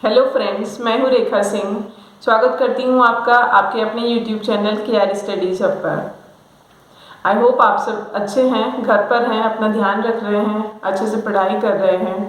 Hello friends, मैं हूँ रेखा सिंह। स्वागत करती हूँ आपका आपके अपने YouTube channel KR studies hub पर। आई होप आप सब अच्छे हैं, घर पर हैं, अपना ध्यान रख रहे हैं, अच्छे से पढ़ाई कर रहे हैं।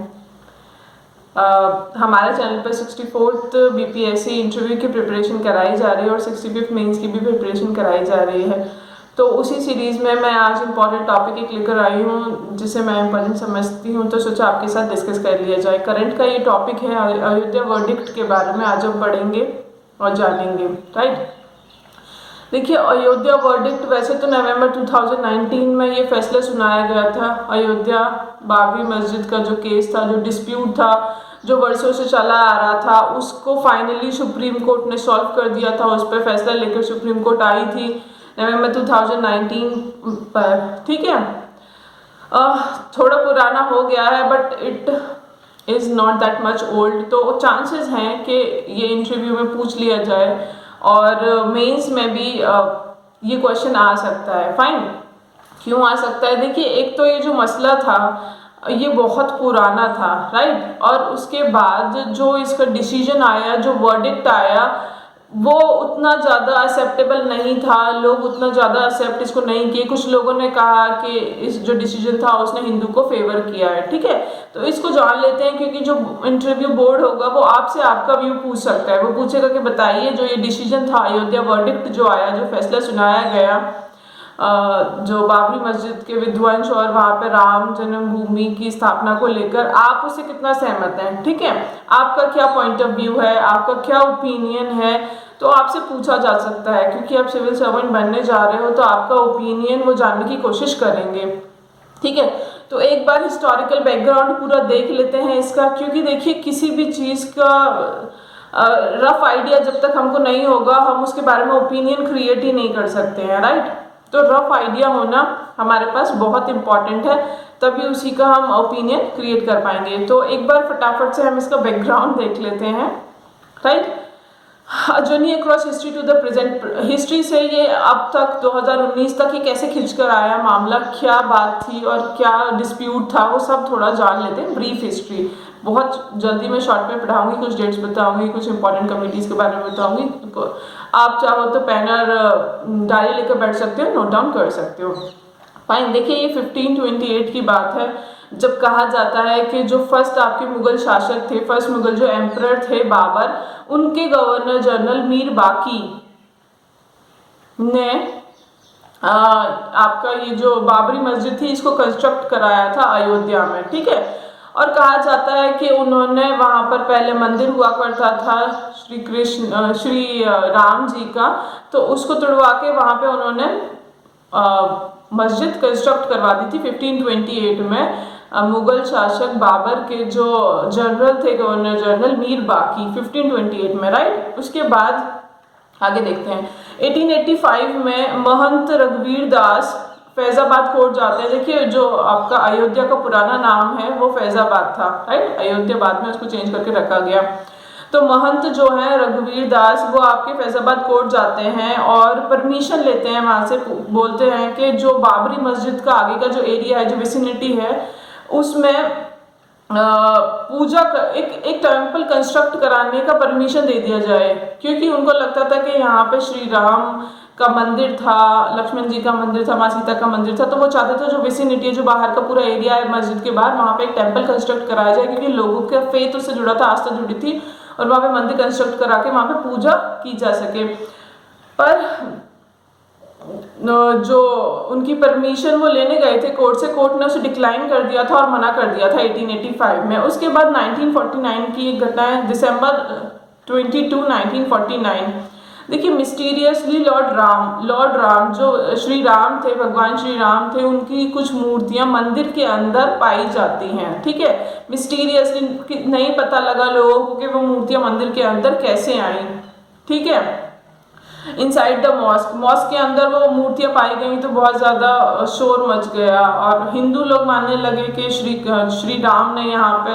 हमारे चैनल पर 64th BPSC इंटरव्यू की प्रिपरेशन कराई जा रही है और 65th मेंस की भी प्रिपरेशन कराई जा रही है। तो उसी सीरीज़ में मैं आज इम्पॉर्टेंट टॉपिक एक लेकर आई हूँ जिसे मैं इम्पॉर्टेंट समझती हूँ, तो सोचा आपके साथ डिस्कस कर लिया जाए। करंट का ये टॉपिक है अयोध्या वर्डिक्ट के बारे में, आज हम पढ़ेंगे और जानेंगे। राइट, देखिए अयोध्या वर्डिक्ट वैसे तो नवंबर 2019 में ये फैसला सुनाया गया था। अयोध्या बाबरी मस्जिद का जो केस था, जो डिस्प्यूट था, जो वर्षों से चला आ रहा था, उसको फाइनली सुप्रीम कोर्ट ने सॉल्व कर दिया था। उस पर फैसला लेकर सुप्रीम कोर्ट आई थी नवंबर 2019 पर। ठीक है, थोड़ा पुराना हो गया है but it is not that much old, तो चांसेस हैं कि ये इंटरव्यू में पूछ लिया जाए और मेंस में भी ये क्वेश्चन आ सकता है। फाइन, क्यों आ सकता है? देखिए, एक तो ये जो मसला था ये बहुत पुराना था, राइट, और उसके बाद जो इसका डिसीजन आया, जो वर्डिक्ट आया, वो उतना ज़्यादा एक्सेप्टेबल नहीं था। लोग उतना ज़्यादा एक्सेप्ट इसको नहीं किए। कुछ लोगों ने कहा कि इस जो डिसीजन था उसने हिंदू को फेवर किया है। ठीक है, तो इसको जान लेते हैं, क्योंकि जो इंटरव्यू बोर्ड होगा वो आपसे आपका व्यू पूछ सकता है। वो पूछेगा कि बताइए जो ये डिसीजन था, अयोध्या वर्डिक्ट जो आया, जो फैसला सुनाया गया जो बाबरी मस्जिद के विध्वंस और वहाँ पे राम जन्मभूमि की स्थापना को लेकर, आप उससे कितना सहमत हैं? ठीक है, आपका क्या पॉइंट ऑफ व्यू है, आपका क्या ओपिनियन है, तो आपसे पूछा जा सकता है। क्योंकि आप सिविल सर्वेंट बनने जा रहे हो तो आपका ओपिनियन वो जानने की कोशिश करेंगे। ठीक है, तो एक बार हिस्टोरिकल बैकग्राउंड पूरा देख लेते हैं इसका, क्योंकि देखिए किसी भी चीज़ का रफ आइडिया जब तक हमको नहीं होगा हम उसके बारे में ओपिनियन क्रिएट ही नहीं कर सकते हैं। राइट, तो रफ आइडिया होना हमारे पास बहुत इंपॉर्टेंट है, तभी उसी का हम ओपिनियन क्रिएट कर पाएंगे। तो एक बार फटाफट से हम इसका बैकग्राउंड देख लेते हैं। Right, journey across history to the present, history से ये अब तक 2019 तक ये कैसे खिंचकर आया मामला, क्या बात थी और क्या डिस्प्यूट था, वो सब थोड़ा जान लेते हैं। ब्रीफ हिस्ट्री बहुत जल्दी मैं शॉर्ट में पढ़ाऊंगी, कुछ डेट्स बताऊंगी, कुछ इंपॉर्टेंट कम्युनिटीज़ के बारे में बताऊंगी। आप चाहो तो पेन और डायरी लेकर बैठ सकते हो, नोट डाउन कर सकते हो। फाइन, देखिए ये 1528 की बात है, जब कहा जाता है कि जो फर्स्ट आपके मुगल शासक थे, फर्स्ट मुगल जो एम्परर थे बाबर, उनके गवर्नर जनरल मीर बाकी ने आपका ये जो बाबरी मस्जिद थी इसको कंस्ट्रक्ट कराया था अयोध्या में। ठीक है, और कहा जाता है कि उन्होंने वहाँ पर पहले मंदिर हुआ करता था श्री राम जी का, तो उसको तुड़वा के वहाँ पे उन्होंने मस्जिद कंस्ट्रक्ट करवा दी थी 1528 में। मुगल शासक बाबर के जो जनरल थे, गवर्नर जनरल मीर बाकी, 1528 में। राइट, उसके बाद आगे देखते हैं 1885 में महंत रघुवीर दास फैजाबाद कोर्ट जाते हैं। देखिए जो आपका अयोध्या का पुराना नाम है वो फैजाबाद था। राइट, अयोध्या बाद में उसको चेंज करके रखा गया। तो महंत जो है रघुवीर दास, वो आपके फैजाबाद कोर्ट जाते हैं और परमिशन लेते हैं वहाँ से। बोलते हैं कि जो बाबरी मस्जिद का आगे का जो एरिया है, जो विसिनिटी है, उसमें पूजा एक टेम्पल कंस्ट्रक्ट कराने का परमिशन दे दिया जाए, क्योंकि उनको लगता था कि यहाँ पे श्री राम का मंदिर था, लक्ष्मण जी का मंदिर था, माँ सीता का मंदिर था, तो वो चाहते थे जो विसिनिटी है, जो बाहर का पूरा एरिया है मस्जिद के बाहर, वहाँ पे एक टेम्पल कंस्ट्रक्ट कराया जाए, क्योंकि लोगों का फेथ उससे जुड़ा था, आस्था जुड़ी थी, और वहाँ पे मंदिर कंस्ट्रक्ट करा के वहाँ पे पूजा की जा सके। पर जो उनकी परमिशन वो लेने गए थे कोर्ट से, कोर्ट ने उसे डिक्लाइन कर दिया था और मना कर दिया था 1885 में। उसके बाद 1949 की एक घटना है, दिसंबर 22 1949। देखिए मिस्टीरियसली लॉर्ड राम जो श्री राम थे, भगवान श्री राम थे, उनकी कुछ मूर्तियां मंदिर के अंदर पाई जाती हैं। ठीक है, मिस्टीरियसली नहीं पता लगा लोगों को कि वो मूर्तियां मंदिर के अंदर कैसे आई। ठीक है, इनसाइड द मॉस्क, मॉस्क के अंदर वो मूर्तियां पाई गई तो बहुत ज़्यादा शोर मच गया और हिंदू लोग मानने लगे कि श्री राम ने यहाँ पे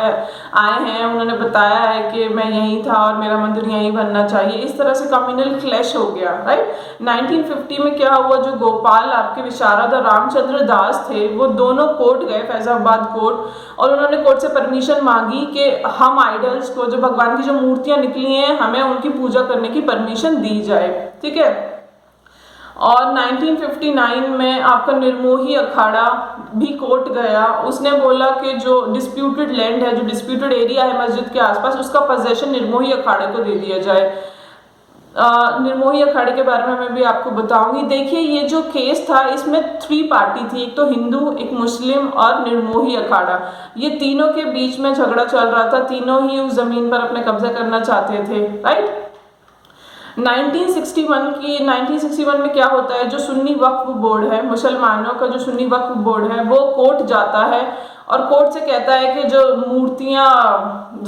आए हैं, उन्होंने बताया है कि मैं यहीं था और मेरा मंदिर यहीं बनना चाहिए। इस तरह से कम्युनल क्लैश हो गया, राइट। 1950 में क्या हुआ, जो गोपाल आपके विशारद और रामचंद्र दास थे वो दोनों कोर्ट गए, फैजाबाद कोर्ट, और उन्होंने कोर्ट से परमिशन मांगी कि हम आइडल्स को, जो भगवान की जो मूर्तियां निकली हैं, हमें उनकी पूजा करने की परमिशन दी जाए, ठीक है। और 1959 में आपका निर्मोही अखाड़ा भी कोर्ट गया, उसने बोला कि जो डिस्प्यूटेड लैंड है, जो डिस्प्यूटेड एरिया है मस्जिद के आसपास, उसका पोजेशन निर्मोही अखाड़े को दे दिया जाए। निर्मोही अखाड़े के बारे में मैं भी आपको बताऊंगी। देखिए ये जो केस था इसमें 3 पार्टी थी, एक तो हिंदू, एक मुस्लिम और निर्मोही अखाड़ा। ये तीनों के बीच में झगड़ा चल रहा था, तीनों ही उस जमीन पर अपने कब्जा करना चाहते थे, राइट। 1961 में क्या होता है, जो सुन्नी वक्फ बोर्ड है, मुसलमानों का जो सुन्नी वक्फ बोर्ड है, वो कोर्ट जाता है और कोर्ट से कहता है कि जो मूर्तियां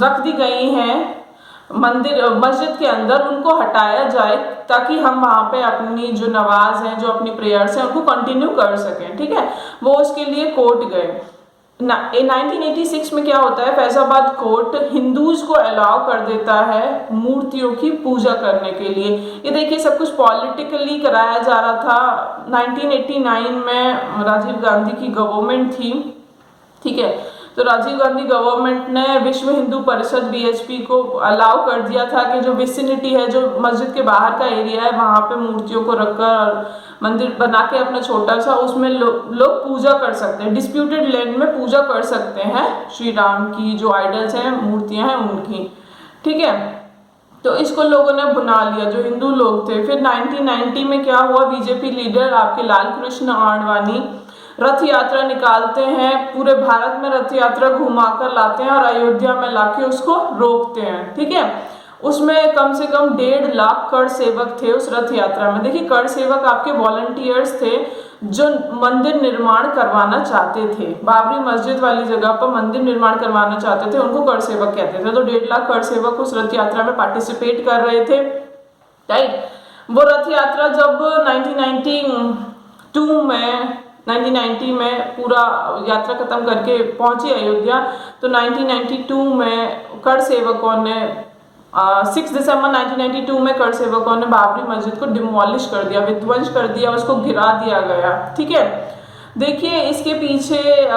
रख दी गई हैं मस्जिद के अंदर, उनको हटाया जाए ताकि हम वहाँ पे अपनी जो नमाज हैं, जो अपनी प्रेयर्स हैं, उनको कंटिन्यू कर सकें, ठीक है। वो उसके लिए कोर्ट गए। 1986 में क्या होता है, फैजाबाद कोर्ट हिंदूज को अलाउ कर देता है मूर्तियों की पूजा करने के लिए। ये देखिए सब कुछ पॉलिटिकली कराया जा रहा था। 1989 में राजीव गांधी की गवर्नमेंट थी, ठीक है। तो राजीव गांधी गवर्नमेंट ने विश्व हिंदू परिषद बीएचपी को अलाउ कर दिया था कि जो विसिनिटी है, जो मस्जिद के बाहर का एरिया है, वहाँ पे मूर्तियों को रखकर मंदिर बना के अपना छोटा सा, उसमें लोग पूजा कर सकते हैं, डिस्प्यूटेड लैंड में पूजा कर सकते हैं श्री राम की जो आइडल्स हैं, मूर्तियां हैं उनकी, ठीक है। तो इसको लोगों ने भुना लिया, जो हिंदू लोग थे। फिर 1990 में क्या हुआ, बीजेपी लीडर आपके लाल कृष्ण आडवाणी रथ यात्रा निकालते हैं, पूरे भारत में रथ यात्रा घुमाकर लाते हैं और अयोध्या में लाके उसको रोकते हैं, ठीक है। उसमें कम से कम 1.5 लाख कर सेवक थे उस रथ यात्रा में। देखिए कर सेवक आपके वॉलंटियर्स थे जो मंदिर निर्माण करवाना चाहते थे, बाबरी मस्जिद वाली जगह पर मंदिर निर्माण करवाना चाहते थे, उनको कर सेवक कहते थे। तो 1.5 लाख कर सेवक उस रथ यात्रा में पार्टिसिपेट कर रहे थे, राइट। वो रथ यात्रा जब 1990 में पूरा यात्रा खत्म करके पहुंची अयोध्या, तो 1992 में कर सेवकों ने 6 दिसंबर 1992 में कर सेवकों ने बाबरी मस्जिद को डिमोलिश कर दिया, विध्वंस कर दिया, उसको गिरा दिया गया, ठीक है। देखिए इसके पीछे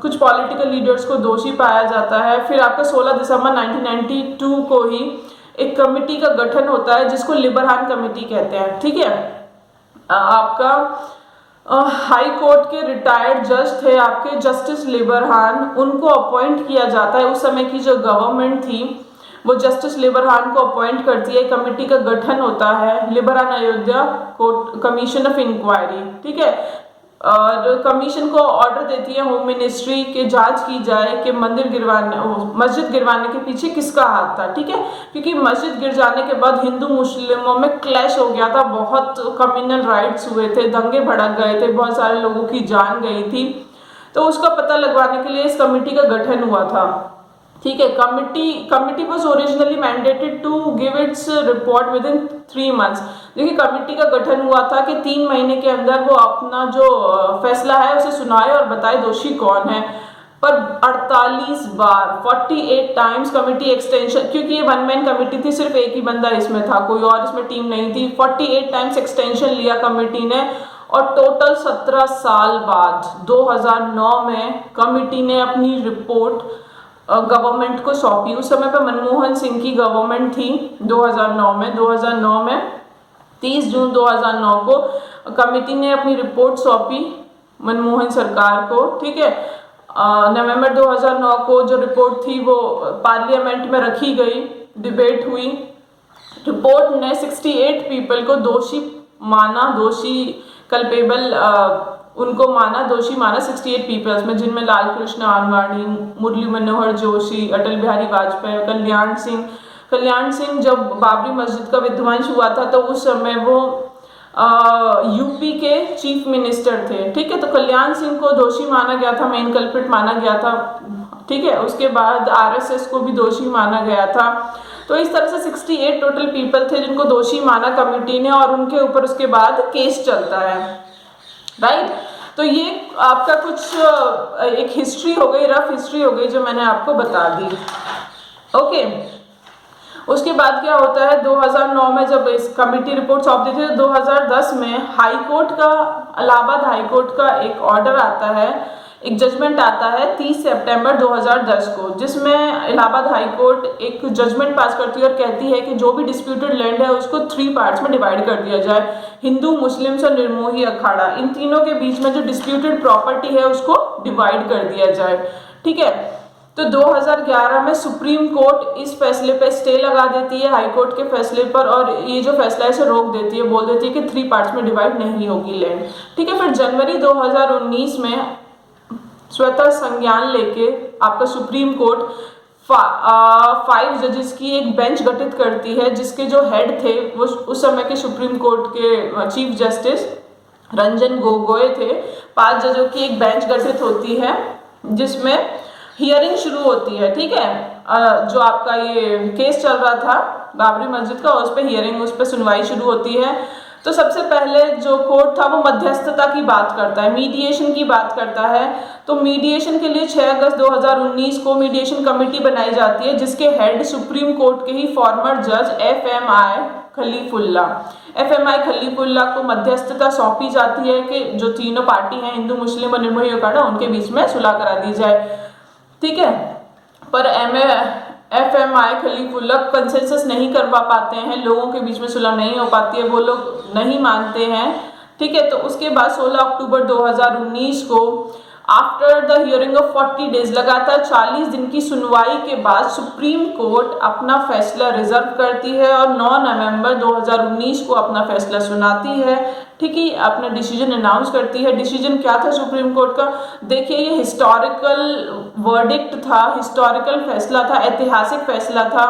कुछ पॉलिटिकल लीडर्स को दोषी पाया जाता है। फिर आपका 16 दिसंबर 1992 को ही एक कमेटी का गठन होता है जिसको लिबरहान कमेटी कहते हैं, ठीक है। आपका हाई कोर्ट के रिटायर्ड जज थे आपके जस्टिस लिबरहान, उनको अपॉइंट किया जाता है। उस समय की जो गवर्नमेंट थी वो जस्टिस लिबरहान को अपॉइंट करती है, कमेटी का गठन होता है, Liberhan Ayodhya court commission of inquiry, ठीक है। और कमीशन को ऑर्डर देती है होम मिनिस्ट्री के जांच की जाए कि मस्जिद गिरवाने के पीछे किसका हाथ था, ठीक है। क्योंकि मस्जिद गिर जाने के बाद हिंदू मुस्लिमों में क्लैश हो गया था, बहुत कम्युनल राइट्स हुए थे, दंगे भड़क गए थे, बहुत सारे लोगों की जान गई थी। तो उसका पता लगवाने के लिए इस कमेटी का गठन हुआ था, ठीक है। Committee was originally mandated to give its report within 3 months. देखिए कमिटी का गठन हुआ था कि 3 महीने के अंदर वो अपना जो फैसला है उसे सुनाए और बताए दोषी कौन है। पर 48 बार 48 टाइम्स कमिटी एक्सटेंशन, क्योंकि ये 1 मैन कमिटी थी, सिर्फ एक ही बंदा इसमें था, कोई और इसमें टीम नहीं थी। 48 टाइम्स एक्सटेंशन लिया कमिटी ने और टोटल 17 साल बाद 2009 में कमिटी ने अपनी रिपोर्ट गवर्नमेंट को सौंपी। उस समय पर मनमोहन सिंह की गवर्नमेंट थी 2009 में 30 जून 2009 को कमेटी ने अपनी रिपोर्ट सौंपी मनमोहन सरकार को, ठीक है। नवंबर 2009 को जो रिपोर्ट थी वो पार्लियामेंट में रखी गई, डिबेट हुई। रिपोर्ट ने 68 पीपल को दोषी कल्पेबल उनको दोषी माना 68 पीपल्स में, जिनमें लाल कृष्ण आडवाणी, मुरली मनोहर जोशी, अटल बिहारी वाजपेयी, कल्याण सिंह। जब बाबरी मस्जिद का विध्वंस हुआ था तो उस समय वो यूपी के चीफ मिनिस्टर थे, ठीक है। तो कल्याण सिंह को दोषी माना गया था, मेन कल्प्रिट माना गया था, ठीक है। उसके बाद आरएसएस को भी दोषी माना गया था। तो इस तरह से 68 टोटल पीपल थे जिनको दोषी माना कमेटी ने, और उनके ऊपर उसके बाद केस चलता है, राइट। तो ये आपका कुछ एक हिस्ट्री हो गई, रफ हिस्ट्री हो गई जो मैंने आपको बता दी, ओके। उसके बाद क्या होता है, 2009 में जब इस कमेटी रिपोर्ट सौंप दी थी, तो 2010 में हाई कोर्ट का, इलाहाबाद हाई कोर्ट का एक ऑर्डर आता है, एक जजमेंट आता है 30 सितंबर 2010 को, जिसमें इलाहाबाद हाई कोर्ट एक जजमेंट पास करती है और कहती है कि जो भी डिस्प्यूटेड लैंड है उसको 3 पार्ट्स में डिवाइड कर दिया जाए, हिंदू, मुस्लिम्स और निर्मोही अखाड़ा, इन तीनों के बीच में जो डिस्प्यूटेड प्रॉपर्टी है उसको डिवाइड कर दिया जाए, ठीक है। तो 2011 में सुप्रीम कोर्ट इस फैसले पे स्टे लगा देती है हाई कोर्ट के फैसले पर, और ये जो फैसला है इसे रोक देती है, बोल देती है कि 3 पार्ट्स में डिवाइड नहीं होगी लैंड, ठीक है। फिर जनवरी 2019 में स्वतः संज्ञान लेके आपका सुप्रीम कोर्ट 5 जजेस की एक बेंच गठित करती है, जिसके जो हेड थे वो उस समय के सुप्रीम कोर्ट के चीफ जस्टिस रंजन गोगोई थे। 5 जजों की एक बेंच गठित होती है जिसमें हियरिंग शुरू होती है, ठीक है। जो आपका ये केस चल रहा था बाबरी मस्जिद का, उस पर हियरिंग, उस पर सुनवाई शुरू होती है। तो सबसे पहले जो कोर्ट था वो मध्यस्थता की बात करता है, मीडिएशन की बात करता है। तो मीडिएशन के लिए 6 अगस्त 2019 को मीडिएशन कमेटी बनाई जाती है, जिसके हेड सुप्रीम कोर्ट के ही फॉर्मर जज FMI खलीफुल्ला को मध्यस्थता सौंपी जाती है कि जो तीनों पार्टी हैं, हिंदू, मुस्लिम और निर्मोही अखाड़ा, उनके बीच में सुलह करा दी जाए, ठीक है। पर FMI खलीफुल्ला कंसेंसस नहीं करवा पाते हैं, लोगों के बीच में सुलह नहीं हो पाती है, वो लोग नहीं मानते हैं, ठीक है। तो उसके बाद 16 अक्टूबर 2019 को after the hearing of 40 days, लगातार 40 दिन की सुनवाई के बाद सुप्रीम कोर्ट अपना फैसला रिजर्व करती है और 9 नवंबर 2019 को अपना फैसला सुनाती है, ठीक है। अपना डिसीजन अनाउंस करती है। डिसीजन क्या था सुप्रीम कोर्ट का, देखिए ये हिस्टोरिकल वर्डिक्ट था, हिस्टोरिकल फैसला था, ऐतिहासिक फैसला था,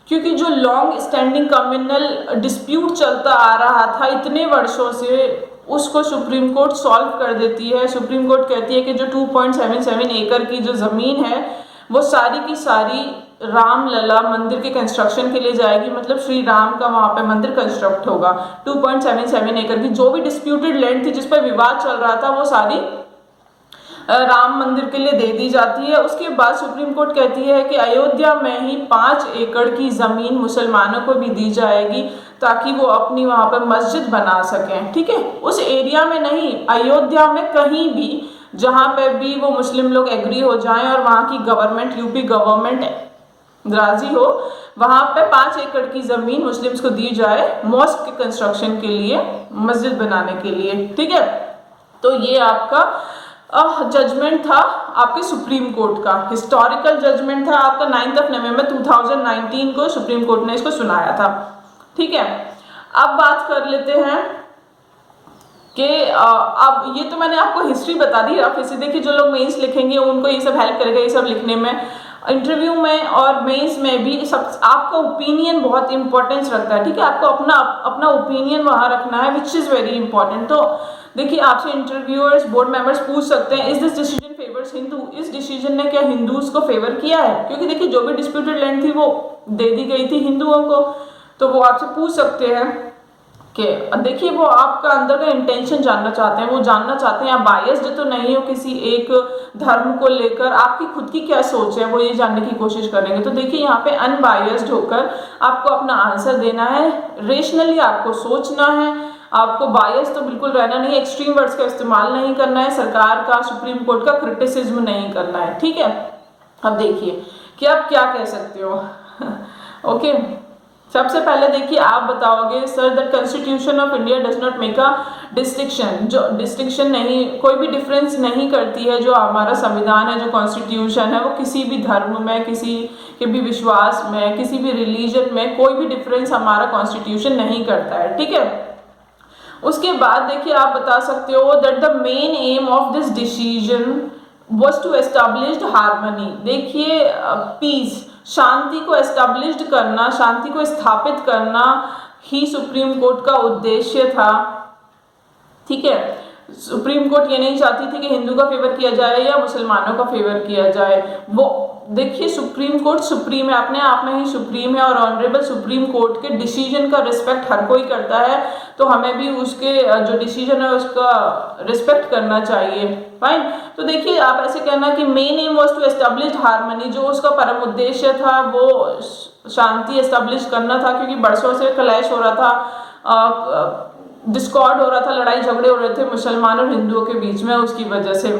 क्योंकि जो लॉन्ग स्टैंडिंग कम्युनल डिस्प्यूट चलता आ रहा था इतने वर्षों से, उसको सुप्रीम कोर्ट सॉल्व कर देती है। सुप्रीम कोर्ट कहती है कि जो 2.77 एकड़ की जो ज़मीन है वो सारी की सारी रामलला मंदिर के कंस्ट्रक्शन के लिए जाएगी, मतलब श्री राम का वहाँ पे मंदिर कंस्ट्रक्ट होगा। 2.77 एकड़ की जो भी डिस्प्यूटेड लैंड थी, जिस पर विवाद चल रहा था, वो सारी राम मंदिर के लिए दे दी जाती है। उसके बाद सुप्रीम कोर्ट कहती है कि अयोध्या में ही 5 एकड़ की ज़मीन मुसलमानों को भी दी जाएगी, ताकि वो अपनी वहाँ पर मस्जिद बना सकें, ठीक है। उस एरिया में नहीं, अयोध्या में कहीं भी जहाँ पे भी वो मुस्लिम लोग एग्री हो जाएं और वहाँ की गवर्नमेंट, यूपी गवर्नमेंट राजी हो, वहाँ पे 5 एकड़ की ज़मीन मुस्लिम्स को दी जाए मॉस्क के कंस्ट्रक्शन के लिए, मस्जिद बनाने के लिए, ठीक है। तो ये आपका जजमेंट था आपके सुप्रीम कोर्ट का, हिस्टोरिकल जजमेंट था आपका। 9 नवंबर 2019 को सुप्रीम कोर्ट ने इसको सुनाया था, ठीक है। अब बात कर लेते हैं कि अब ये तो मैंने आपको हिस्ट्री बता दी, अब इसे देखिए जो लोग मेंस लिखेंगे उनको ये सब हेल्प करेगा, ये सब लिखने में, इंटरव्यू में और मेंस में भी। सब आपका ओपिनियन बहुत इंपॉर्टेंस रखता है, ठीक है। आपको अपना ओपिनियन वहाँ रखना है, विच इज़ वेरी इंपॉर्टेंट। तो देखिए आपसे इंटरव्यूअर्स, बोर्ड मेंबर्स पूछ सकते हैं, is this decision favours Hindu, इस डिसीजन ने क्या हिंदूज को फेवर किया है, क्योंकि देखिए जो भी डिस्प्यूटेड लैंड थी वो दे दी गई थी हिंदुओं को। तो वो आपसे पूछ सकते हैं कि देखिए वो आपका अंदर का इंटेंशन जानना चाहते हैं, वो जानना चाहते हैं आप बायस्ड तो नहीं हो किसी एक धर्म को लेकर, आपकी खुद की क्या सोच है वो ये जानने की कोशिश करेंगे। तो देखिए यहाँ पे अनबायस्ड होकर आपको अपना आंसर देना है, रेशनली आपको सोचना है, आपको बायस तो बिल्कुल रहना नहीं, एक्सट्रीम वर्ड्स का इस्तेमाल नहीं करना है, सरकार का, सुप्रीम कोर्ट का क्रिटिसिज्म नहीं करना है, ठीक है। अब देखिए कि आप क्या कह सकते हो ओके। सबसे पहले देखिए आप बताओगे sir that constitution of India does not make a distinction, जो डिस्टिंक्शन नहीं, कोई भी डिफरेंस नहीं करती है, जो हमारा संविधान है, जो कॉन्स्टिट्यूशन है, वो किसी भी धर्म में, किसी के भी विश्वास में, किसी भी रिलीजन में कोई भी डिफरेंस हमारा कॉन्स्टिट्यूशन नहीं करता है, ठीक है। उसके बाद देखिए आप बता सकते हो that the main aim of this decision was to established harmony. देखिए पीस, शांति को एस्टैब्लिश्ड करना, शांति को स्थापित करना ही सुप्रीम कोर्ट का उद्देश्य था। ठीक है, सुप्रीम कोर्ट ये नहीं चाहती थी कि हिंदू का फेवर किया जाए या मुसलमानों का फेवर किया जाए। वो देखिए, सुप्रीम कोर्ट सुप्रीम है, अपने आप में ही सुप्रीम है, और ऑनरेबल सुप्रीम कोर्ट के डिसीजन का रिस्पेक्ट हर कोई करता है, तो हमें भी उसके जो डिसीजन है उसका रिस्पेक्ट करना चाहिए। फाइन। तो देखिए, आप ऐसे कहना कि main aim was to establish harmony, जो उसका परम उद्देश्य था वो शांति एस्टेब्लिश करना था, क्योंकि बरसों से क्लैश हो रहा था, डिस्कॉर्ड हो रहा था, लड़ाई झगड़े हो रहे थे मुसलमान और हिंदुओं के बीच में, उसकी वजह से।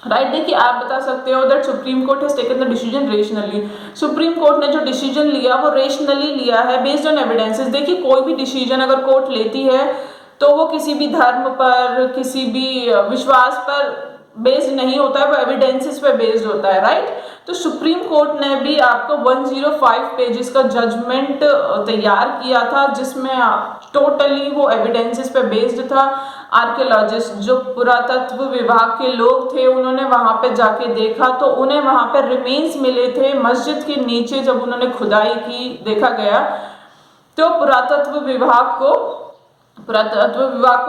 राइट। देखिए, आप बता सकते हो that supreme court has taken the decision rationally. Supreme court ने जो डिसीजन लिया वो रेशनली लिया है, बेस्ड ऑन एविडेंसेस। देखिए, कोई भी डिसीजन अगर कोर्ट लेती है तो वो किसी भी धर्म पर, किसी भी विश्वास पर बेस्ड नहीं होता है, वो एविडेंसेस पे बेस्ड होता है। राइट। तो सुप्रीम कोर्ट ने भी आपको 105 पेजेस का जजमेंट तैयार किया था, जिसमें टोटली वो एविडेंसेस पे बेस्ड था। आर्कियोलॉजिस्ट, जो पुरातत्व विभाग के लोग थे, उन्होंने वहां पे जाके देखा तो उन्हें वहां पे रिमेन्स मिले थे मस्जिद के नीचे। जब उन्होंने खुदाई की, देखा गया, तो पुरातत्व विभाग को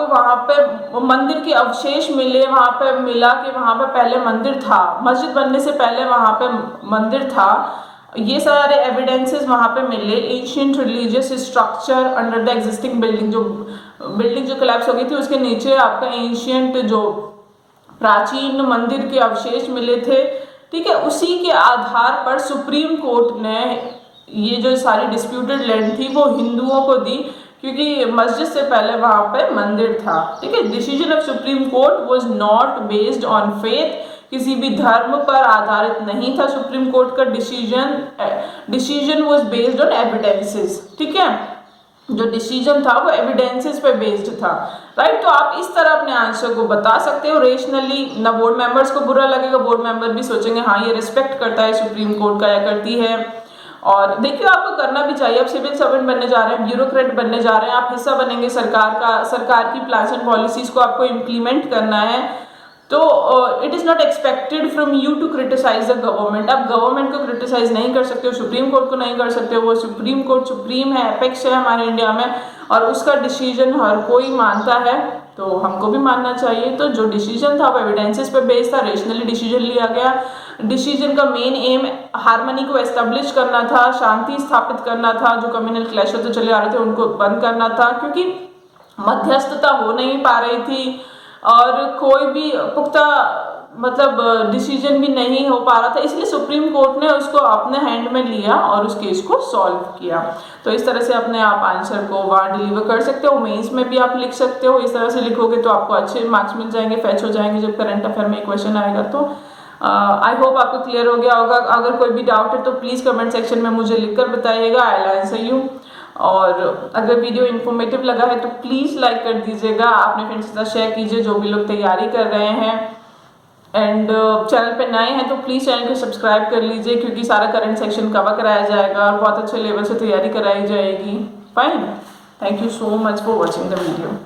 वहां पे मंदिर के अवशेष मिले। वहां पे मिला कि वहां पे पहले मंदिर था, मस्जिद बनने से पहले वहां पे मंदिर था। ये सारे एविडेंसेस वहां पे मिले। Ancient religious structure under the existing building, जो बिल्डिंग जो कोलैप्स हो गई थी उसके नीचे आपका एंशिएंट, जो प्राचीन मंदिर के अवशेष मिले थे। ठीक है, उसी के आधार पर सुप्रीम कोर्ट ने ये जो सारी डिस्प्यूटेड लैंड थी वो हिंदुओं को दी, क्योंकि मस्जिद से पहले वहां पे मंदिर था। ठीक है, decision of supreme court was not based on faith, किसी भी धर्म पर आधारित नहीं था। सुप्रीम कोर्ट का decision was based on evidences. ठीक है, जो डिसीजन था वो एविडेंसेस पे बेस्ड था। राइट। तो आप इस तरह अपने आंसर को बता सकते हो रेशनली। ना बोर्ड मेंबर्स को बुरा लगेगा, बोर्ड मेंबर भी सोचेंगे हाँ ये रिस्पेक्ट करता है सुप्रीम कोर्ट का या करती है। और देखिए, आपको करना भी चाहिए। आप सिविल सर्वेंट बनने जा रहे हैं, ब्यूरोक्रेट बनने जा रहे हैं, आप हिस्सा बनेंगे सरकार की प्लान्स एंड पॉलिसीज को आपको इम्प्लीमेंट करना है। तो it is not expected from you to criticise the government. आप गवर्नमेंट को क्रिटिसाइज नहीं कर सकते हो, सुप्रीम कोर्ट को नहीं कर सकते हो। वो सुप्रीम कोर्ट सुप्रीम है, एपेक्स है हमारे इंडिया में, और उसका डिसीजन हर कोई मानता है, तो हमको भी मानना चाहिए। तो जो डिसीजन था वो एविडेंसेस पे बेस्ड था, रेशनली डिसीजन लिया गया। डिसीजन का मेन एम हार्मनी को एस्टेब्लिश करना था, शांति स्थापित करना था, जो कम्युनल क्लैश होते चले आ रहे थे उनको बंद करना था, क्योंकि मध्यस्थता हो नहीं पा रही थी और कोई भी पुख्ता मतलब डिसीजन भी नहीं हो पा रहा था। इसलिए सुप्रीम कोर्ट ने उसको अपने हैंड में लिया और उस केस को सॉल्व किया। तो इस तरह से अपने आप आंसर को वहाँ डिलीवर कर सकते हो। मेंस में भी आप लिख सकते हो, इस तरह से लिखोगे तो आपको अच्छे मार्क्स मिल जाएंगे, फैच हो जाएंगे जब करंट अफेयर में क्वेश्चन आएगा। तो आई होप आपको क्लियर हो गया होगा। अगर कोई भी डाउट है तो प्लीज़ कमेंट सेक्शन में मुझे लिखकर बताइएगा, आई विल आंसर यू। और अगर वीडियो इन्फॉर्मेटिव लगा है तो प्लीज़ लाइक कर दीजिएगा, अपने फ्रेंड्स के साथ शेयर कीजिए जो भी लोग तैयारी कर रहे हैं। एंड चैनल पे नए हैं तो प्लीज़ चैनल को सब्सक्राइब कर लीजिए, क्योंकि सारा करंट सेक्शन कवर कराया जाएगा और बहुत अच्छे लेवल से तैयारी कराई जाएगी। Fine, thank you so much for watching the video.